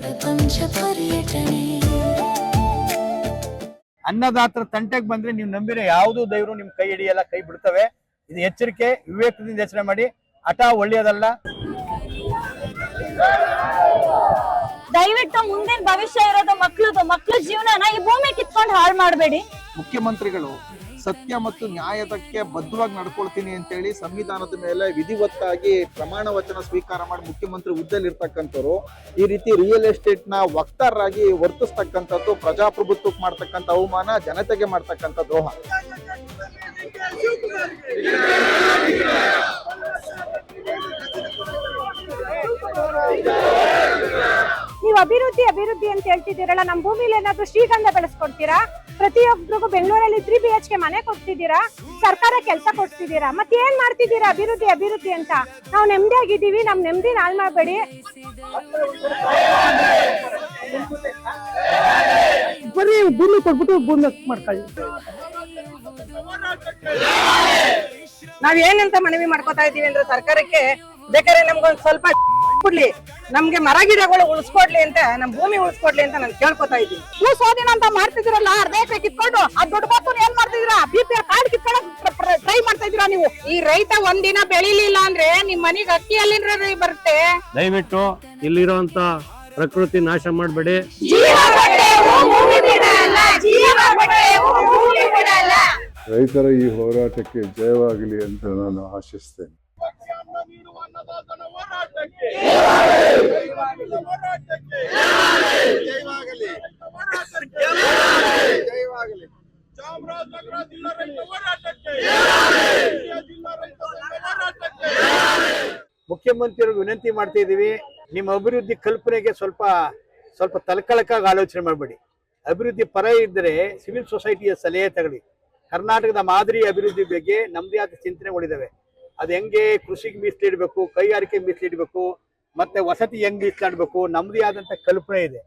ಪ್ರಪಂಚ ಪರ್ಯಟನೆ ಅನ್ನದಾತರ ತಂಟೆಗೆ ಬಂದ್ರೆ ನೀವು ನಂಬಿರೋ ಯಾವುದೂ ದೈವರು ನಿಮ್ ಕೈ ಹಿಡಿಯಲ್ಲ, ಕೈ ಬಿಡ್ತವೆ. ಇದು ಎಚ್ಚರಿಕೆ, ವಿವೇಕದಿಂದ ಯೋಚನೆ ಮಾಡಿ. ಹಠ ಒಳ್ಳೆಯದಲ್ಲ. ದಯವಿಟ್ಟು ಮುಂದಿನ ಭವಿಷ್ಯ ಇರೋದು ಮಕ್ಳ ಜೀವನನ ಈ ಭೂಮಿ ಕಿತ್ಕೊಂಡು ಹಾಳು ಮಾಡಬೇಡಿ. ಮುಖ್ಯಮಂತ್ರಿಗಳು ಸತ್ಯ ಮತ್ತು ನ್ಯಾಯದಕ್ಕೆ ಬದ್ಧವಾಗಿ ನಡ್ಕೊಳ್ತೀನಿ ಅಂತೇಳಿ ಸಂವಿಧಾನದ ಮೇಲೆ ವಿಧಿವತ್ತಾಗಿ ಪ್ರಮಾಣ ವಚನ ಸ್ವೀಕಾರ ಮಾಡಿ ಮುಖ್ಯಮಂತ್ರಿ ಹುದ್ದೆಯಲ್ಲಿ ಇರ್ತಕ್ಕಂಥವ್ರು ಈ ರೀತಿ ರಿಯಲ್ ಎಸ್ಟೇಟ್ ನ ವಕ್ತಾರರಾಗಿ ವರ್ತಿಸ್ತಕ್ಕಂಥದ್ದು ಪ್ರಜಾಪ್ರಭುತ್ವಕ್ಕೆ ಮಾಡ್ತಕ್ಕಂಥ ಅವಮಾನ, ಜನತೆಗೆ ಮಾಡ್ತಕ್ಕಂಥ ದ್ರೋಹ. ನೀವು ಅಭಿವೃದ್ಧಿ ಅಂತ ಹೇಳ್ತಿದ್ದೀರಲ್ಲ, ನಮ್ಮ ಭೂಮಿಲಿ ಏನಾದ್ರು ಶ್ರೀಗಂಧ ಬೆಳೆಸ್ಕೊಡ್ತೀರಾ? ಪ್ರತಿಯೊಬ್ಬರಿಗೂ ಬೆಂಗಳೂರಲ್ಲಿ 3 BHK ಮನೆ ಕೊಡ್ತಿದ್ದೀರಾ, ಸರ್ಕಾರ ಕೆಲಸ ಕೊಡ್ತಿದ್ದೀರಾ, ಮತ್ತೆ ಏನ್ ಮಾಡ್ತಿದ್ದೀರಾ? ಅಭಿವೃದ್ಧಿ ಅಂತ. ನಾವು ನೆಮ್ಮದಿಯಾಗಿದ್ದೀವಿ, ನಮ್ ನೆಮ್ಮದಿ ಹಾಳು ಮಾಡ್ಬೇಡಿ. ಬರೀ ಭೂಮಿ ಕೊಟ್ಬಿಟ್ಟು ಭೂಮಿ ಮಾಡ್ಕೊಳ್ಳಿ. ನಾವ್ ಏನಂತ ಮನವಿ ಮಾಡ್ಕೊತಾ ಇದೀವಿ ಅಂದ್ರೆ ಸರ್ಕಾರಕ್ಕೆ ಬೇಕಾದ್ರೆ ನಮ್ಗೊಂದ್ ಸ್ವಲ್ಪ ಕೊಡ್ಲಿ, ನಮ್ಗೆ ಮರ ಗಿಡಗಳು ಉಳಿಸ್ಕೊಡ್ಲಿ ಅಂತ, ನಮ್ ಭೂಮಿ ಉಳಿಸ್ಕೊಡ್ಲಿ ಅಂತ ನಾನು ಕೇಳ್ಕೊತಾ ಇದ್ದೀನಿ. ನೀವು ಸೋದಿನ ಅಂತ ಮಾಡ್ತಿದ್ದೀರಲ್ಲ, ಅರ್ಧ ಎಕರೆ ಕಿತ್ಕೊಂಡು ಆ ದೊಡ್ಡ ಬಾತು ಏನ್ ಮಾಡ್ತಿದ್ದೀರಾ? BPL ಕಾರ್ಡ್ ಕಿತ್ಕೊಂಡು ಟ್ರೈ ಮಾಡ್ತಾ ಇದ್ದೀರಾ ನೀವು. ಈ ರೈತ ಒಂದಿನ ಬೆಳಿಲಿಲ್ಲ ಅಂದ್ರೆ ನಿಮ್ ಮನೆಗೆ ಅಕ್ಕಿ ಎಲ್ಲಿಂದ ಬರುತ್ತೆ? ದಯವಿಟ್ಟು ಇಲ್ಲಿರುವಂತ ಪ್ರಕೃತಿ ನಾಶ ಮಾಡಬೇಡಿ. ರೈತರ ಈ ಹೋರಾಟಕ್ಕೆ ಜಯವಾಗಲಿ ಅಂತ ನಾನು ಆಶಿಸ್ತೇನೆ. ಮುಖ್ಯಮಂತ್ರಿಯವ್ರಿಗೆ ವಿನಂತಿ ಮಾಡ್ತಾ ಇದೀವಿ, ನಿಮ್ಮ ಅಭಿವೃದ್ಧಿ ಕಲ್ಪನೆಗೆ ಸ್ವಲ್ಪ ತಲೆಕಳಕಾಗಿ ಆಲೋಚನೆ ಮಾಡಬೇಡಿ. ಅಭಿವೃದ್ಧಿ ಪರ ಇದ್ದರೆ ಸಿವಿಲ್ ಸೊಸೈಟಿಯ ಸಲಹೆ ತಗೊಳ್ಳಿ. ಕರ್ನಾಟಕದ ಮಾದರಿ ಅಭಿವೃದ್ಧಿ ಬಗ್ಗೆ ನಮ್ದೇ ಆದ ಚಿಂತನೆಗಳಿದಾವೆ. ಅದು ಹೆಂಗೆ ಕೃಷಿಗೆ ಮೀಸಲಿಡಬೇಕು, ಕೈಗಾರಿಕೆ ಮೀಸಲಿಡಬೇಕು, ಮತ್ತೆ ವಸತಿ ಹೆಂಗ್ ಮೀಸಲಾಡಬೇಕು, ನಮ್ದೇ ಆದಂತ ಕಲ್ಪನೆ ಇದೆ.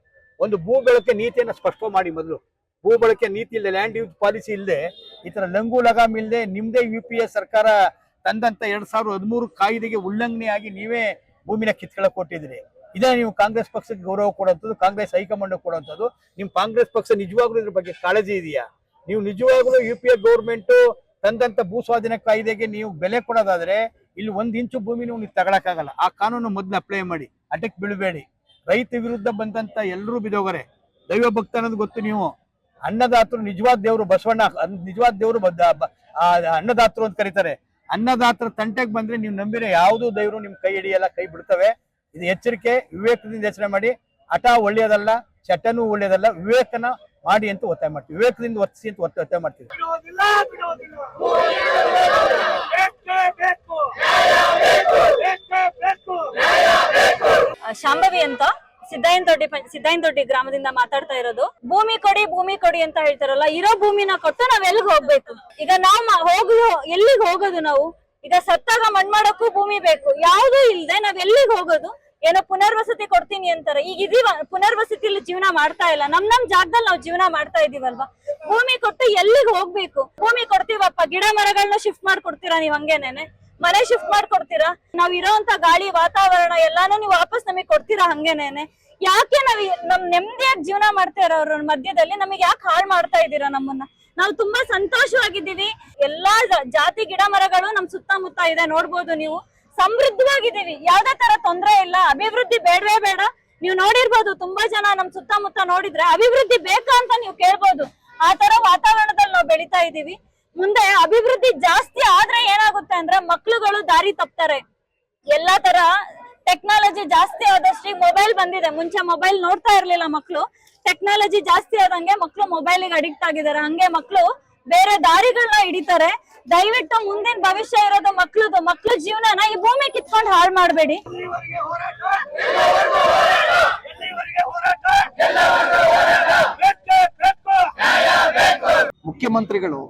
ಒಂದು ಭೂ ಬಳಕೆ ನೀತಿಯನ್ನು ಸ್ಪಷ್ಟ ಮಾಡಿ. ಮೊದಲು ಭೂ ಬಳಕೆ ನೀತಿ ಇಲ್ಲದೆ, ಲ್ಯಾಂಡ್ ಯೂಸ್ ಪಾಲಿಸಿ ಇಲ್ಲದೆ, ಈ ತರ ಲಂಗು ಲಗಾಮ್ ಇಲ್ಲದೆ ನಿಮ್ದೇ UPA ಸರ್ಕಾರ ತಂದಂತ 2013 ಕಾಯ್ದೆಗೆ ಉಲ್ಲಂಘನೆಯಾಗಿ ನೀವೇ ಭೂಮಿನ ಕಿತ್ಕೊಳ್ಳಕ್ ಕೊಟ್ಟಿದ್ರಿ. ಇದೇ ನೀವು ಕಾಂಗ್ರೆಸ್ ಪಕ್ಷಕ್ಕೆ ಗೌರವ ಕೊಡುವಂಥದ್ದು, ಕಾಂಗ್ರೆಸ್ ಹೈಕಮಾಂಡ್ ಕೊಡುವಂಥದ್ದು. ನಿಮ್ ಕಾಂಗ್ರೆಸ್ ಪಕ್ಷ ನಿಜವಾಗ್ಲೂ ಇದ್ರ ಬಗ್ಗೆ ಕಾಳಜಿ ಇದೆಯಾ? ನೀವು ನಿಜವಾಗ್ಲೂ UPA ಗೌರ್ಮೆಂಟ್ ತಂದಂತ ಭೂ ಸ್ವಾಧೀನ ಕಾಯ್ದೆಗೆ ನೀವು ಬೆಲೆ ಕೊಡೋದಾದ್ರೆ ಇಲ್ಲಿ 1 ಇಂಚು ಭೂಮಿ ನೀವು ತಗೊಳಕ್ಕಾಗಲ್ಲ. ಆ ಕಾನೂನು ಮೊದಲು ಅಪ್ಲೈ ಮಾಡಿ, ಅಟಕ್ ಬೀಳಬೇಡಿ. ರೈತ ವಿರುದ್ಧ ಬಂದಂತ ಎಲ್ಲರೂ ಬಿದೋಗರೆ. ದೈವ ಭಕ್ತ ಅನ್ನೋದು ಗೊತ್ತು ನೀವು. ಅನ್ನದಾತರು ನಿಜವಾದ ದೇವರು ಬಸವಣ್ಣ, ನಿಜವಾದ ದೇವರು ಅನ್ನದಾತರು ಅಂತ ಕರೀತಾರೆ. ಅನ್ನದಾತರ ತಂಟೆಗೆ ಬಂದ್ರೆ ನೀವು ನಂಬಿರೋ ಯಾವುದೂ ದೈವರು ನಿಮ್ ಕೈ ಹಿಡಿಯಲ್ಲ, ಕೈ ಬಿಡ್ತವೆ. ಇದು ಎಚ್ಚರಿಕೆ, ವಿವೇಕದಿಂದ ಯೋಚನೆ ಮಾಡಿ. ಹಠ ಒಳ್ಳೆಯದಲ್ಲ, ಚಟನೂ ಒಳ್ಳೆಯದಲ್ಲ. ವಿವೇಕನ ಮಾಡಿ ಅಂತ ಒತ್ತಾಯ ಮಾಡ್ತೀವಿ, ವಿವೇಕದಿಂದ ವರ್ತಿಸಿ ಅಂತ ಒತ್ತಾಯ ಮಾಡ್ತೀವಿ. ಶಾಂಭವಿ ಅಂತ ಸಿದ್ದಾಯನದೊಡ್ಡಿ ಗ್ರಾಮದಿಂದ ಮಾತಾಡ್ತಾ ಇರೋದು. ಭೂಮಿ ಕೊಡಿ ಅಂತ ಹೇಳ್ತಾರಲ್ಲ, ಇರೋ ಭೂಮಿನ ಕೊಟ್ಟು ನಾವ್ ಎಲ್ಲಿಗೆ ಹೋಗ್ಬೇಕು? ಈಗ ನಾವ್ ಎಲ್ಲಿಗೆ ಹೋಗೋದು? ನಾವು ಈಗ ಸತ್ತಾಗ ಮಣ್ ಮಾಡಕ್ಕೂ ಭೂಮಿ ಬೇಕು. ಯಾವ್ದೂ ಇಲ್ದೆ ನಾವ್ ಎಲ್ಲಿಗೆ ಹೋಗೋದು? ಏನೋ ಪುನರ್ವಸತಿ ಕೊಡ್ತೀನಿ ಅಂತಾರೆ. ಈಗ ಇದೀವ ಪುನರ್ವಸತಿಲಿ ಜೀವನ ಮಾಡ್ತಾ ಇಲ್ಲ, ನಮ್ ಜಾಗದಲ್ಲಿ ನಾವು ಜೀವನ ಮಾಡ್ತಾ ಇದೀವಲ್ವಾ? ಭೂಮಿ ಕೊಟ್ಟು ಎಲ್ಲಿಗೆ ಹೋಗ್ಬೇಕು? ಭೂಮಿ ಕೊಡ್ತೀವಪ್ಪ, ಗಿಡ ಮರಗಳನ್ನ ಶಿಫ್ಟ್ ಮಾಡ್ಕೊಡ್ತೀರಾ ನೀವ್? ಹಂಗೇನೇನೆ ಮನೆ ಶಿಫ್ಟ್ ಮಾಡ್ಕೊಡ್ತೀರಾ? ನಾವ್ ಇರೋಂತ ಗಾಳಿ ವಾತಾವರಣ ಎಲ್ಲಾನು ನೀವು ವಾಪಸ್ ನಮಗ್ ಕೊಡ್ತೀರಾ? ಹಂಗೇನೇನೆ ಯಾಕೆ ನಮ್ ನೆಮ್ಮದಿಯಾಗಿ ಜೀವನ ಮಾಡ್ತಾ ಇರೋರ ಮಧ್ಯದಲ್ಲಿ ನಮಗೆ ಯಾಕೆ ಹಾಳು ಮಾಡ್ತಾ ಇದ್ದೀರಾ ನಮ್ಮನ್ನ? ನಾವು ತುಂಬಾ ಸಂತೋಷವಾಗಿದ್ದೀವಿ. ಎಲ್ಲಾ ಜಾತಿ ಗಿಡ ಮರಗಳು ನಮ್ ಸುತ್ತಮುತ್ತ ಇದೆ, ನೋಡ್ಬೋದು ನೀವು. ಸಮೃದ್ಧವಾಗಿದ್ದೀವಿ, ಯಾವ್ದೇ ತರ ತೊಂದ್ರೆ ಇಲ್ಲ. ಅಭಿವೃದ್ಧಿ ಬೇಡವೇ ಬೇಡ. ನೀವು ನೋಡಿರ್ಬೋದು, ತುಂಬಾ ಜನ ನಮ್ ಸುತ್ತಮುತ್ತ ನೋಡಿದ್ರೆ ಅಭಿವೃದ್ಧಿ ಬೇಕಾ ಅಂತ ನೀವು ಕೇಳ್ಬೋದು. ಆ ತರ ವಾತಾವರಣದಲ್ಲಿ ನಾವು ಬೆಳಿತಾ ಇದೀವಿ. ಮುಂದೆ ಅಭಿವೃದ್ಧಿ ಜಾಸ್ತಿ ಆದ್ರೆ ಏನಾಗುತ್ತೆ ಅಂದ್ರೆ ಮಕ್ಳುಗಳು ದಾರಿ ತಪ್ತಾರೆ. ಎಲ್ಲಾ ತರ ಟೆಕ್ನಾಲಜಿ ಜಾಸ್ತಿ ಆದಷ್ಟು ಮೊಬೈಲ್ ಬಂದಿದೆ. ಮುಂಚೆ ಮೊಬೈಲ್ ನೋಡ್ತಾ ಇರ್ಲಿಲ್ಲ ಮಕ್ಳು. ಟೆಕ್ನಾಲಜಿ ಜಾಸ್ತಿ ಆದಂಗೆ ಮಕ್ಳು ಮೊಬೈಲಿಗೆ ಅಡಿಕ್ಟ್ ಆಗಿದ್ದಾರೆ. ಹಂಗೆ ಮಕ್ಳು ಬೇರೆ ದಾರಿಗಳನ್ನ ಹಿಡಿತಾರೆ. ದಯವಿಟ್ಟು ಮುಂದಿನ ಭವಿಷ್ಯ ಇರೋದು ಮಕ್ಳ ಜೀವನನ ಈ ಭೂಮಿ ಕಿತ್ಕೊಂಡು ಹಾಳು ಮಾಡಬೇಡಿ. ಮುಖ್ಯಮಂತ್ರಿಗಳು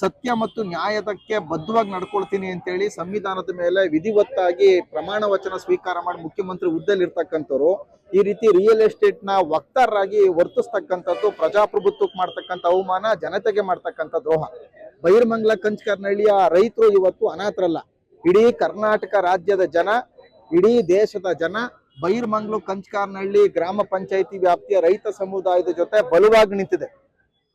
ಸತ್ಯ ಮತ್ತು ನ್ಯಾಯದಕ್ಕೆ ಬದ್ಧವಾಗಿ ನಡ್ಕೊಳ್ತೀನಿ ಅಂತೇಳಿ ಸಂವಿಧಾನದ ಮೇಲೆ ವಿಧಿವತ್ತಾಗಿ ಪ್ರಮಾಣ ವಚನ ಸ್ವೀಕಾರ ಮಾಡಿ ಮುಖ್ಯಮಂತ್ರಿ ಹುದ್ದೆಯಲ್ಲಿ ಇರ್ತಕ್ಕಂಥವ್ರು ಈ ರೀತಿ ರಿಯಲ್ ಎಸ್ಟೇಟ್ ನ ವಕ್ತಾರರಾಗಿ ವರ್ತಿಸ್ತಕ್ಕಂಥದ್ದು ಪ್ರಜಾಪ್ರಭುತ್ವಕ್ಕೆ ಮಾಡ್ತಕ್ಕಂಥ ಅವಮಾನ, ಜನತೆಗೆ ಮಾಡ್ತಕ್ಕಂಥ ದ್ರೋಹ. ಬೈರಮಂಗಲ ಕಂಚಕರ್ನಹಳ್ಳಿಯ ರೈತರು ಇವತ್ತು ಅನಾಥರಲ್ಲ. ಇಡೀ ಕರ್ನಾಟಕ ರಾಜ್ಯದ ಜನ, ಇಡೀ ದೇಶದ ಜನ ಬೈರ್ಮಂಗ್ಲು ಕಂಚಕಾರ್ನಹಳ್ಳಿ ಗ್ರಾಮ ಪಂಚಾಯಿತಿ ವ್ಯಾಪ್ತಿಯ ರೈತ ಸಮುದಾಯದ ಜೊತೆ ಬಲವಾಗಿ ನಿಂತಿದೆ.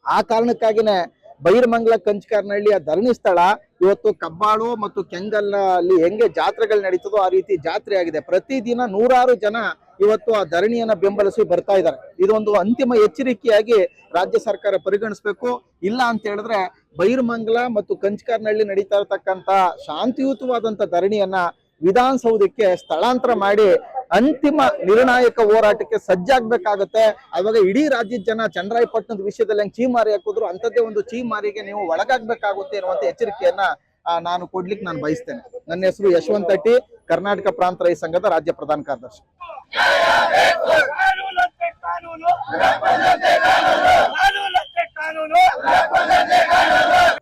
ಆ ಕಾರಣಕ್ಕಾಗಿನೇ ಬೈರ್ಮಂಗ್ಲ ಕಂಚಕಾರ್ನಹಳ್ಳಿಯ ಧರಣಿ ಸ್ಥಳ ಇವತ್ತು ಕಬ್ಬಾಳು ಮತ್ತು ಕೆಂಗಲ್ ಅಲ್ಲಿ ಹೆಂಗೆ ಜಾತ್ರೆಗಳು ನಡೀತದೋ ಆ ರೀತಿ ಜಾತ್ರೆ ಆಗಿದೆ. ಪ್ರತಿದಿನ ನೂರಾರು ಜನ ಇವತ್ತು ಆ ಧರಣಿಯನ್ನ ಬೆಂಬಲಿಸಿ ಬರ್ತಾ ಇದ್ದಾರೆ. ಇದೊಂದು ಅಂತಿಮ ಎಚ್ಚರಿಕೆಯಾಗಿ ರಾಜ್ಯ ಸರ್ಕಾರ ಪರಿಗಣಿಸಬೇಕು. ಇಲ್ಲ ಅಂತ ಹೇಳಿದ್ರೆ ಬೈರ್ಮಂಗ್ಲ ಮತ್ತು ಕಂಚಕಾರ್ನಹಳ್ಳಿ ನಡೀತಾ ಇರತಕ್ಕಂತ ಶಾಂತಿಯುತವಾದಂತ ಧರಣಿಯನ್ನ ವಿಧಾನಸೌಧಕ್ಕೆ ಸ್ಥಳಾಂತರ ಮಾಡಿ ಅಂತಿಮ ನಿರ್ಣಾಯಕ ಹೋರಾಟಕ್ಕೆ ಸಜ್ಜಾಗ್ಬೇಕಾಗತ್ತೆ. ಅವಾಗ ಇಡೀ ರಾಜ್ಯದ ಜನ ಚನ್ನರಾಯಪಟ್ಟಣದ ವಿಷಯದಲ್ಲಿ ಹೆಂಗ್ ಚೀಮಾರಿ ಹಾಕಿದ್ರು ಅಂತದ್ದೇ ಒಂದು ಚೀಮಾರಿಗೆ ನೀವು ಒಳಗಾಗ್ಬೇಕಾಗುತ್ತೆ ಅನ್ನುವಂತ ಎಚ್ಚರಿಕೆಯನ್ನ ನಾನು ಕೊಡ್ಲಿಕ್ಕೆ ನಾನು ಬಯಸ್ತೇನೆ. ನನ್ನ ಹೆಸರು ಯಶವಂತ ಟಿ, ಕರ್ನಾಟಕ ಪ್ರಾಂತ ರೈತ ಸಂಘದ ರಾಜ್ಯ ಪ್ರಧಾನ ಕಾರ್ಯದರ್ಶಿ.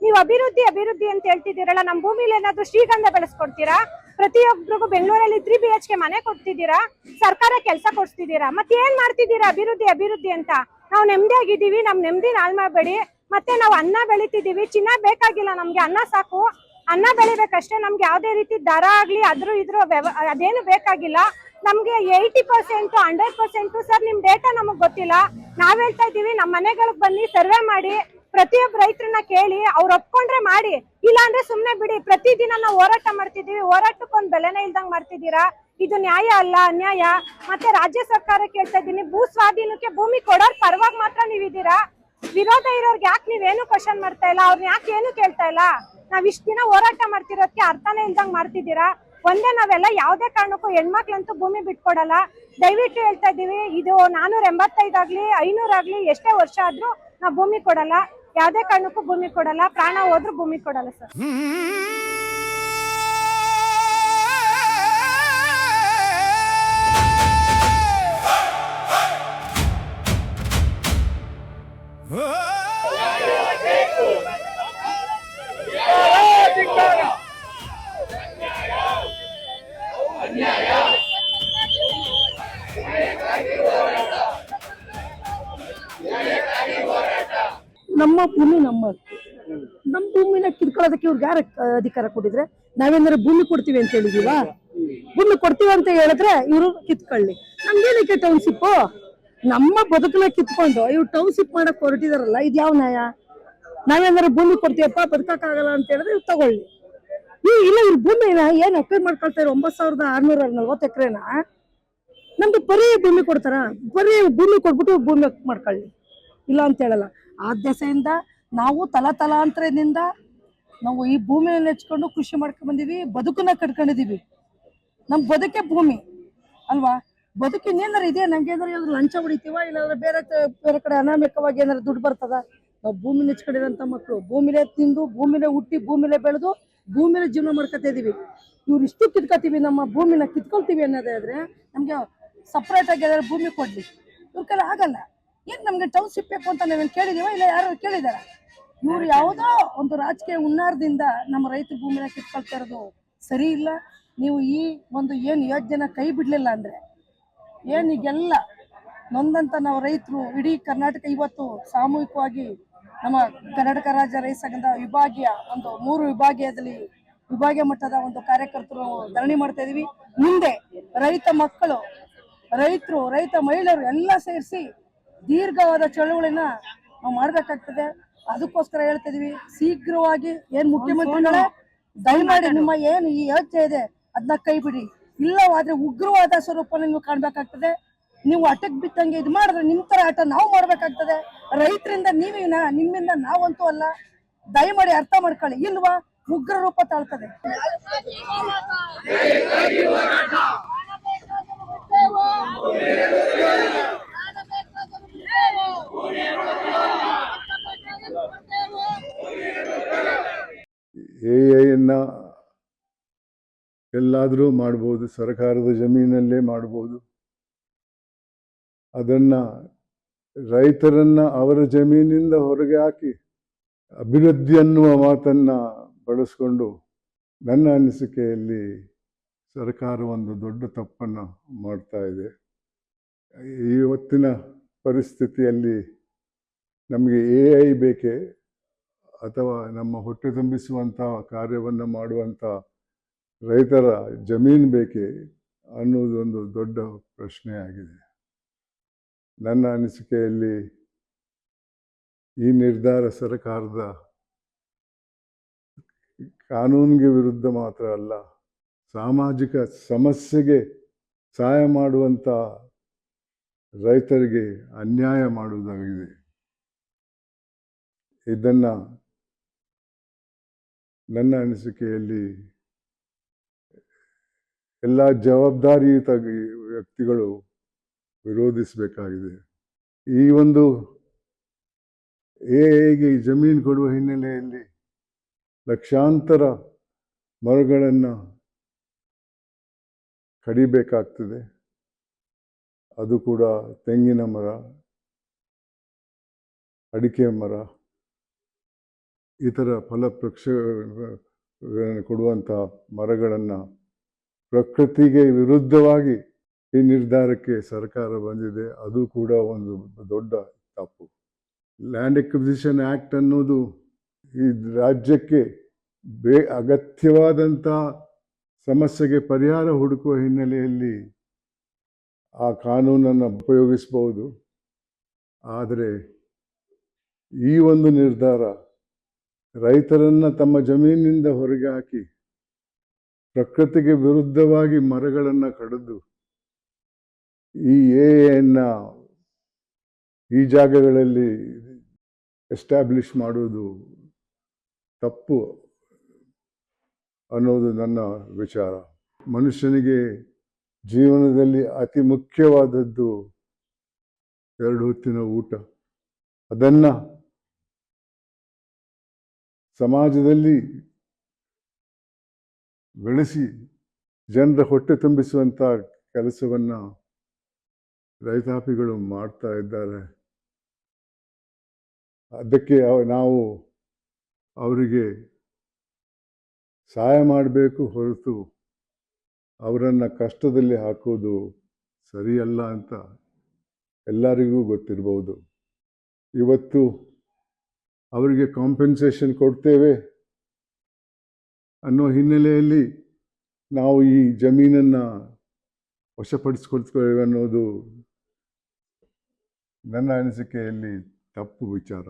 ನೀವು ಅಭಿವೃದ್ಧಿ ಅಭಿವೃದ್ಧಿ ಅಂತ ಹೇಳ್ತಿದ್ದೀರಲ್ಲ, ನಮ್ ಭೂಮಿಲಿ ಏನಾದ್ರು ಶ್ರೀಗಂಧ ಬೆಳೆಸ್ಕೊಡ್ತೀರಾ? ಪ್ರತಿಯೊಬ್ಬರಿಗೂ ಬೆಂಗಳೂರಲ್ಲಿ 3 BHK ಮನೆ ಕೊಡ್ತಿದ್ದೀರಾ, ಸರ್ಕಾರ ಕೆಲಸ ಕೊಡ್ತಿದ್ದೀರಾ, ಮತ್ತೆ ಏನ್ ಮಾಡ್ತಿದ್ದೀರಾ ಅಭಿವೃದ್ಧಿ ಅಭಿವೃದ್ಧಿ ಅಂತ? ನಾವು ನೆಮ್ಮದಿಯಾಗಿದ್ದೀವಿ, ನಮ್ ನೆಮ್ಮದಿ ಹಾಳ್ ಮಾಡ್ಬೇಡಿ. ಮತ್ತೆ ನಾವು ಅನ್ನ ಬೆಳಿತಿದೀವಿ, ಚಿನ್ನ ಬೇಕಾಗಿಲ್ಲ ನಮ್ಗೆ, ಅನ್ನ ಸಾಕು, ಅನ್ನ ಬೆಳಿಬೇಕಷ್ಟೇ. ನಮ್ಗೆ ಯಾವ್ದೇ ರೀತಿ ದರ ಆಗ್ಲಿ ಅದ್ರ ಅದೇನು ಬೇಕಾಗಿಲ್ಲ ನಮ್ಗೆ. 80% 100% ಸರ್ ನಿಮ್ ಡೇಟಾ ನಮಗ್ ಗೊತ್ತಿಲ್ಲ. ನಾವ್ ಹೇಳ್ತಾ ಇದೀವಿ, ನಮ್ ಮನೆಗಳಿಗೆ ಬನ್ನಿ, ಸರ್ವೆ ಮಾಡಿ, ಪ್ರತಿಯೊಬ್ಬ ರೈತರನ್ನ ಕೇಳಿ, ಅವ್ರು ಒಪ್ಕೊಂಡ್ರೆ ಮಾಡಿ, ಇಲ್ಲ ಅಂದ್ರೆ ಸುಮ್ನೆ ಬಿಡಿ. ಪ್ರತಿದಿನ ನಾವು ಹೋರಾಟ ಮಾಡ್ತಿದೀವಿ, ಹೋರಾಟಕ್ಕೊಂದ್ ಬೆಲೆನೇ ಇಲ್ದಂಗ್ ಮಾಡ್ತಿದ್ದೀರಾ. ಇದು ನ್ಯಾಯ ಅಲ್ಲ, ಅನ್ಯಾಯ. ಮತ್ತೆ ರಾಜ್ಯ ಸರ್ಕಾರ ಕೇಳ್ತಾ ಇದ್ದೀನಿ, ಭೂ ಸ್ವಾಧೀನಕ್ಕೆ ಭೂಮಿ ಕೊಡೋರ್ ಪರವಾಗಿ ಮಾತ್ರ ನೀವಿದ್ದೀರಾ. ವಿರೋಧ ಇರೋರ್ಗೆ ಯಾಕೆ ನೀವೇನು ಕ್ವಶನ್ ಮಾಡ್ತಾ ಇಲ್ಲ? ಅವ್ರನ್ನ ಯಾಕೆ ಏನು ಕೇಳ್ತಾ ಇಲ್ಲ? ನಾವ್ ಇಷ್ಟ ದಿನ ಹೋರಾಟ ಮಾಡ್ತಿರೋದಕ್ಕೆ ಅರ್ಥನೇ ಇಲ್ದಂಗ್ ಮಾಡ್ತಿದ್ದೀರಾ. ಒಂದೇ ನಾವೆಲ್ಲ ಯಾವ್ದೇ ಕಾರಣಕ್ಕೂ ಹೆಣ್ಮಕ್ಳಂತೂ ಭೂಮಿ ಬಿಟ್ಕೊಡಲ್ಲ. ದಯವಿಟ್ಟು ಹೇಳ್ತಾ ಇದೀವಿ, ಇದು 485 ಆಗ್ಲಿ 500 ಆಗ್ಲಿ ಎಷ್ಟೇ ವರ್ಷ ಆದ್ರೂ ನಾವು ಭೂಮಿ ಕೊಡಲ್ಲ. ಯಾವ್ದೇ ಕಾರಣಕ್ಕೂ ಭೂಮಿ ಕೊಡಲ್ಲ. ಪ್ರಾಣ ಹೋದ್ರೂ ಭೂಮಿ ಕೊಡಲ್ಲ ಸರ್. ನಮ್ಮ ಭೂಮಿ ನಮ್ಮ ಭೂಮಿನ ಕಿತ್ಕೊಳ್ಳೋದಕ್ಕೆ ಇವ್ರಿಗೆ ಯಾರು ಅಧಿಕಾರ ಕೊಟ್ಟಿದ್ರೆ? ನಾವೇನಾದ್ರು ಭೂಮಿ ಕೊಡ್ತೀವಿ ಅಂತ ಹೇಳಿದೀವ? ಭೂಮಿ ಕೊಡ್ತೀವಿ ಅಂತ ಹೇಳಿದ್ರೆ ಇವರು ಕಿತ್ಕೊಳ್ಳಿ. ನಮ್ಗೇನಕ್ಕೆ ಟೌನ್ಶಿಪ್? ನಮ್ಮ ಬದುಕನ್ನ ಕಿತ್ಕೊಂಡು ಇವ್ರು ಟೌನ್ಶಿಪ್ ಮಾಡಕ್ ಹೊರಟಿದಾರಲ್ಲ, ಇದು ಯಾವ ನ್ಯಾಯ? ನಾವೇನಾದ್ರು ಭೂಮಿ ಕೊಡ್ತೀವಪ್ಪ, ಬದುಕಕ್ಕಾಗಲ್ಲ ಅಂತ ಹೇಳಿದ್ರೆ ಇವ್ರು ತಗೊಳ್ಳಿ. ಇಲ್ಲ ಇವ್ರ ಭೂಮಿನ ಏನ್ ಅಕ್ವೈರ್ ಮಾಡ್ಕೊಳ್ತಾರೆ? 9640 ಎಕರೆನ ನಮ್ಗೆ ಬರೀ ಭೂಮಿ ಕೊಡ್ತಾರ? ಬರೀ ಭೂಮಿ ಕೊಟ್ಬಿಟ್ಟು ಭೂಮಿ ಮಾಡ್ಕೊಳ್ಳಿ, ಇಲ್ಲ ಅಂತ ಹೇಳಲ್ಲ. ಆ ದೆಸೆಯಿಂದ ನಾವು ತಲಾಂತರದಿಂದ ನಾವು ಈ ಭೂಮಿಯನ್ನು ನೆಚ್ಕೊಂಡು ಕೃಷಿ ಮಾಡ್ಕೊಂಡ್ ಬಂದಿವಿ, ಬದುಕನ್ನ ಕಟ್ಕೊಂಡಿದೀವಿ. ನಮ್ ಬದುಕೆ ಭೂಮಿ ಅಲ್ವಾ? ಬದುಕಿನೇನಾರು ಇದೆ? ನಮ್ಗೆ ಏನಾದ್ರು ಲಂಚ ಹೊಡಿತೀವ? ಇಲ್ಲ ಬೇರೆ ಕಡೆ ಅನಾಮಿಕವಾಗಿ ಏನಾದ್ರು ದುಡ್ಡು ಬರ್ತದ? ನಾವು ಭೂಮಿ ನೆಚ್ಕೊಂಡಿರೋಂಥ ಮಕ್ಕಳು, ಭೂಮಿಲೇ ತಿಂದು, ಭೂಮಿಲೇ ಹುಟ್ಟಿ, ಭೂಮಿಲೇ ಬೆಳೆದು, ಭೂಮಿಲೇ ಜೀವನ ಮಾಡ್ಕೊತಾ ಇದೀವಿ. ಇವ್ರು ಇಷ್ಟು ಕಿತ್ಕೊತೀವಿ, ನಮ್ಮ ಭೂಮಿನ ಕಿತ್ಕೊಳ್ತೀವಿ ಅನ್ನೋದಾದ್ರೆ ನಮ್ಗೆ ಸಪ್ರೇಟ್ ಆಗಿ ಯಾರು ಭೂಮಿ ಕೊಡ್ಲಿ? ಇವ್ರ ಕೈಲಿ ಆಗಲ್ಲ. ಏನ್ ನಮ್ಗೆ ಟೌನ್ಶಿಪ್ ಬೇಕು ಅಂತ ನಾವೇನು ಕೇಳಿದೀವ? ಇಲ್ಲ ಯಾರು ಕೇಳಿದಾರ? ಇವ್ರು ಯಾವುದೋ ಒಂದು ರಾಜಕೀಯ ಹುನ್ನಾರದಿಂದ ನಮ್ಮ ರೈತ ಭೂಮಿನ ಕಿತ್ಕೊಳ್ತಾ ಇರೋದು ಸರಿ ಇಲ್ಲ. ನೀವು ಈ ಒಂದು ಏನು ಯೋಜನೆ ಕೈ ಬಿಡ್ಲಿಲ್ಲ ಅಂದ್ರೆ ಈಗೆಲ್ಲ ನೊಂದಂತ ನಾವು ರೈತರು ಇಡೀ ಕರ್ನಾಟಕ ಇವತ್ತು ಸಾಮೂಹಿಕವಾಗಿ ನಮ್ಮ ಕರ್ನಾಟಕ ರಾಜ್ಯ ರೈತ ಸಂಘದ ವಿಭಾಗೀಯ ಒಂದು 3 ವಿಭಾಗೀಯದಲ್ಲಿ ವಿಭಾಗೀಯ ಮಟ್ಟದ ಒಂದು ಕಾರ್ಯಕರ್ತರು ಧರಣಿ ಮಾಡ್ತಾ ಇದೀವಿ. ಮುಂದೆ ರೈತ ಮಕ್ಕಳು, ರೈತರು, ರೈತ ಮಹಿಳೆಯರು ಎಲ್ಲ ಸೇರಿಸಿ ದೀರ್ಘವಾದ ಚಳವಳಿನ ನಾವು ಮಾಡ್ಬೇಕಾಗ್ತದೆ. ಅದಕ್ಕೋಸ್ಕರ ಹೇಳ್ತಾ ಇದೀವಿ, ಶೀಘ್ರವಾಗಿ ಏನ್ ಮುಖ್ಯಮಂತ್ರಿಗಳೇ ದಯಮಾಡಿ ನಿಮ್ಮ ಏನು ಈ ಯೋಚನೆ ಇದೆ ಅದನ್ನ ಕೈ ಬಿಡಿ. ಇಲ್ಲವಾದ್ರೆ ಉಗ್ರವಾದ ಸ್ವರೂಪನ ನೀವು ಕಾಣ್ಬೇಕಾಗ್ತದೆ. ನೀವು ಅಟಕ್ ಬಿತ್ತಂಗೆ ಇದು ಮಾಡಿದ್ರೆ ನಿಮ್ ತರ ಆಟ ನಾವು ಮಾಡ್ಬೇಕಾಗ್ತದೆ. ರೈತರಿಂದ ನೀವೇನ, ನಿಮ್ಮಿಂದ ನಾವಂತೂ ಅಲ್ಲ. ದಯಮಾಡಿ ಅರ್ಥ ಮಾಡ್ಕೊಳ್ಳಿ, ಇಲ್ವಾ ಉಗ್ರ ರೂಪ ತಾಳ್ತದೆ. ಎಐನ ಎಲ್ಲಾದರೂ ಮಾಡ್ಬೋದು, ಸರ್ಕಾರದ ಜಮೀನಲ್ಲೇ ಮಾಡ್ಬೋದು. ಅದನ್ನ ರೈತರನ್ನ ಅವರ ಜಮೀನಿಂದ ಹೊರಗೆ ಹಾಕಿ ಅಭಿವೃದ್ಧಿ ಅನ್ನುವ ಮಾತನ್ನ ಬಳಸ್ಕೊಂಡು ನನ್ನ ಅನಿಸಿಕೆಯಲ್ಲಿ ಸರ್ಕಾರ ಒಂದು ದೊಡ್ಡ ತಪ್ಪನ್ನು ಮಾಡ್ತಾ ಇದೆ. ಇವತ್ತಿನ ಪರಿಸ್ಥಿತಿಯಲ್ಲಿ ನಮಗೆ ಎಐ ಬೇಕೇ ಅಥವಾ ನಮ್ಮ ಹೊಟ್ಟೆ ತುಂಬಿಸುವಂಥ ಕಾರ್ಯವನ್ನು ಮಾಡುವಂಥ ರೈತರ ಜಮೀನು ಬೇಕೇ ಅನ್ನೋದೊಂದು ದೊಡ್ಡ ಪ್ರಶ್ನೆ ಆಗಿದೆ. ನನ್ನ ಅನಿಸಿಕೆಯಲ್ಲಿ ಈ ನಿರ್ಧಾರ ಸರ್ಕಾರದ ಕಾನೂನಿಗೆ ವಿರುದ್ಧ ಮಾತ್ರ ಅಲ್ಲ, ಸಾಮಾಜಿಕ ಸಮಸ್ಯೆಗೆ ಸಹಾಯ ಮಾಡುವಂಥ ರೈತರಿಗೆ ಅನ್ಯಾಯ ಮಾಡುವುದಾಗಿದೆ. ಇದನ್ನು ನನ್ನ ಅನಿಸಿಕೆಯಲ್ಲಿ ಎಲ್ಲ ಜವಾಬ್ದಾರಿಯುತ ವ್ಯಕ್ತಿಗಳು ವಿರೋಧಿಸಬೇಕಾಗಿದೆ. ಈ ಒಂದು ಹೇಗೆ ಜಮೀನು ಕೊಡುವ ಹಿನ್ನೆಲೆಯಲ್ಲಿ ಲಕ್ಷಾಂತರ ಮರಗಳನ್ನು ಕಡಿಬೇಕಾಗ್ತದೆ. ಅದು ಕೂಡ ತೆಂಗಿನ ಮರ, ಅಡಿಕೆ ಮರ, ಇತರ ಫಲವೃಕ್ಷ ಕೊಡುವಂಥ ಮರಗಳನ್ನು ಪ್ರಕೃತಿಗೆ ವಿರುದ್ಧವಾಗಿ ಈ ನಿರ್ಧಾರಕ್ಕೆ ಸರ್ಕಾರ ಬಂದಿದೆ. ಅದು ಕೂಡ ಒಂದು ದೊಡ್ಡ ತಪ್ಪು. ಲ್ಯಾಂಡ್ ಎಕ್ವಿಸಿಷನ್ ಆ್ಯಕ್ಟ್ ಅನ್ನೋದು ಈ ರಾಜ್ಯಕ್ಕೆ ಅಗತ್ಯವಾದಂಥ ಸಮಸ್ಯೆಗೆ ಪರಿಹಾರ ಹುಡುಕುವ ಹಿನ್ನೆಲೆಯಲ್ಲಿ ಆ ಕಾನೂನನ್ನು ಉಪಯೋಗಿಸಬಹುದು. ಆದರೆ ಈ ಒಂದು ನಿರ್ಧಾರ ರೈತರನ್ನು ತಮ್ಮ ಜಮೀನಿನಿಂದ ಹೊರಗೆ ಹಾಕಿ ಪ್ರಕೃತಿಗೆ ವಿರುದ್ಧವಾಗಿ ಮರಗಳನ್ನು ಕಡಿದು ಈ ಈ ಜಾಗಗಳಲ್ಲಿ ಎಸ್ಟಾಬ್ಲಿಷ್ ಮಾಡುವುದು ತಪ್ಪು ಅನ್ನೋದು ನನ್ನ ವಿಚಾರ. ಮನುಷ್ಯನಿಗೆ ಜೀವನದಲ್ಲಿ ಅತಿ ಮುಖ್ಯವಾದದ್ದು 2 ಹೊತ್ತಿನ ಊಟ. ಅದನ್ನು ಸಮಾಜದಲ್ಲಿ ಬೆಳೆಸಿ ಜನರ ಹೊಟ್ಟೆ ತುಂಬಿಸುವಂಥ ಕೆಲಸವನ್ನು ರೈತಾಪಿಗಳು ಮಾಡ್ತಾ ಇದ್ದಾರೆ. ಅದಕ್ಕೆ ನಾವು ಅವರಿಗೆ ಸಹಾಯ ಮಾಡಬೇಕು ಹೊರತು ಅವರನ್ನು ಕಷ್ಟದಲ್ಲಿ ಹಾಕೋದು ಸರಿಯಲ್ಲ ಅಂತ ಎಲ್ಲರಿಗೂ ಗೊತ್ತಿರ್ಬೋದು. ಇವತ್ತು ಅವರಿಗೆ ಕಾಂಪೆನ್ಸೇಷನ್ ಕೊಡ್ತೇವೆ ಅನ್ನೋ ಹಿನ್ನೆಲೆಯಲ್ಲಿ ನಾವು ಈ ಜಮೀನನ್ನು ವಶಪಡಿಸ್ಕೊಳ್ತೇವೆ ಅನ್ನೋದು ನನ್ನ ಅನಿಸಿಕೆಯಲ್ಲಿ ತಪ್ಪು ವಿಚಾರ.